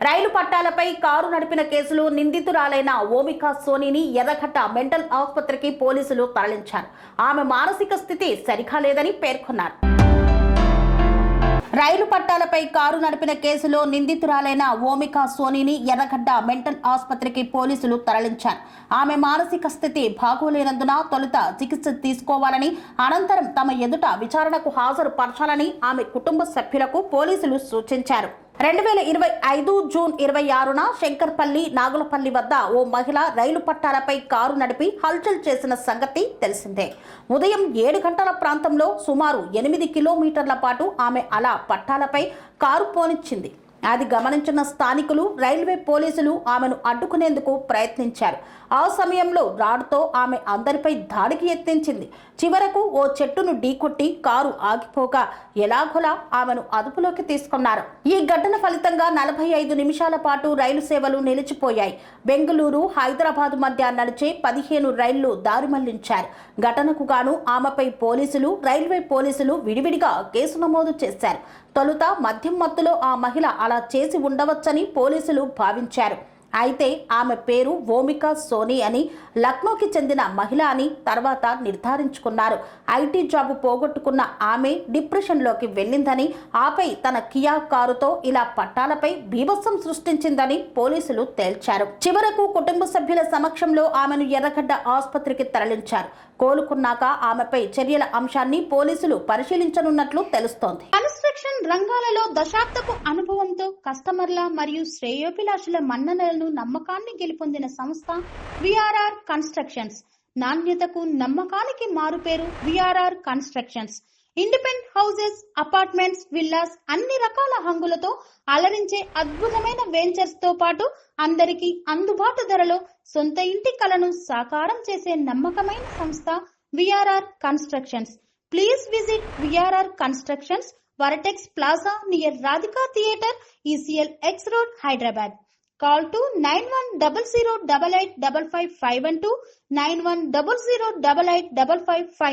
రైలు పట్టాలపై car నడిపిన కేసులో నిందితురాలైన ఓమికా సోనీని ఎర్రగడ్డ మెంటల్ ఆసుపత్రికి పోలీసులు తరలించారు. ఆమె మానసిక స్థితి సరిగా లేదని పేర్కొన్నారు. రైలు పట్టాలపై కారు నడిపిన కేసులో నిందితురాలైన ఓమికా సోనీని ఎర్రగడ్డ మెంటల్ ఆసుపత్రికి పోలీసులు తరలించారు. ఆమె మానసిక స్థితి బాగోలేనందున తొలుత చికిత్స తీసుకోవాలని, అనంతరం తమ ఎదుట విచారణకు హాజరు పరచాలని ఆమె కుటుంబ సభ్యులకు పోలీసులు సూచించారు. 2025 జూన్ 26న శంకర్పల్లి నాగులపల్లి వద్ద ఓ మహిళ రైలు పట్టాలపై కారు నడిపి హల్చల్ చేసిన సంగతి తెలిసిందే. ఉదయం 7 గంటల ప్రాంతంలో సుమారు 8 కిలోమీటర్ల పాటు ఆమె అలా పట్టాలపై కారు పోనిచ్చింది. అది గమనించిన స్థానికులు, రైల్వే పోలీసులు ఆమెను అడ్డుకునేందుకు ప్రయత్నించారు. ఆ సమయంలో రాడ్తో ఆమె అందరిపై దాడికి యత్నించింది. చివరకు ఓ చెట్టును ఢీకొట్టి కారు ఆగిపోగా ఎలాగోలా ఆమెను అదుపులోకి తీసుకున్నారు. ఈ ఘటన ఫలితంగా 45 నిమిషాల పాటు రైలు సేవలు నిలిచిపోయాయి. బెంగళూరు, హైదరాబాద్ మధ్య నడిచే 15 రైళ్లు దారి మళ్లించారు. ఘటనకు గాను ఆమెపై పోలీసులు, రైల్వే పోలీసులు విడివిడిగా కేసు నమోదు చేశారు. తొలుత మద్యం మత్తులో ఆ మహిళ అలా చేసి ఉండవచ్చని పోలీసులు భావించారు. అయితే ఆమె పేరు ఓమికా సోనీ అని, లక్నోకి చెందిన మహిళ అని తర్వాత నిర్ధారించుకున్నారు. ఐటీ జాబ్ పోగొట్టుకున్న ఆమె డిప్రెషన్లోకి వెళ్ళిందని, ఆపై తన కియా కారుతో ఇలా పట్టాలపై బీభత్సం సృష్టించిందని పోలీసులు తేల్చారు. చివరకు కుటుంబ సభ్యుల సమక్షంలో ఆమెను ఎర్రగడ్డ ఆసుపత్రికి తరలించారు. కోలుకున్నాక ఆమెపై చర్యల అంశాన్ని పోలీసులు పరిశీలించనున్నట్లు తెలుస్తోంది. కన్స్ట్రక్షన్ రంగాలలో దశాబ్దపు అనుభవంతో కస్టమర్ల మరియు శ్రేయోభిలాషుల మన్ననలను, నమ్మకాన్ని గెలుపొందిన సంస్థ విఆర్ఆర్ కన్స్ట్రక్షన్స్. నాణ్యతకు, నమ్మకానికి మారుపేరు VRR constructions. Independent houses, apartments, villas అన్ని రకాల హంగులతో అలరించే అద్భుతమైన వెంచర్స్ తో పాటు అందరికీ అందుబాటు ధరలో సొంత ఇంటి కలను సాకారం చేసే నమ్మకమైన సంస్థ VRR constructions. Please visit VRR constructions, వరటెక్స్ plaza near Radhika theatre, ECL X Road, Hyderabad. Call to 9100885551 9100885559.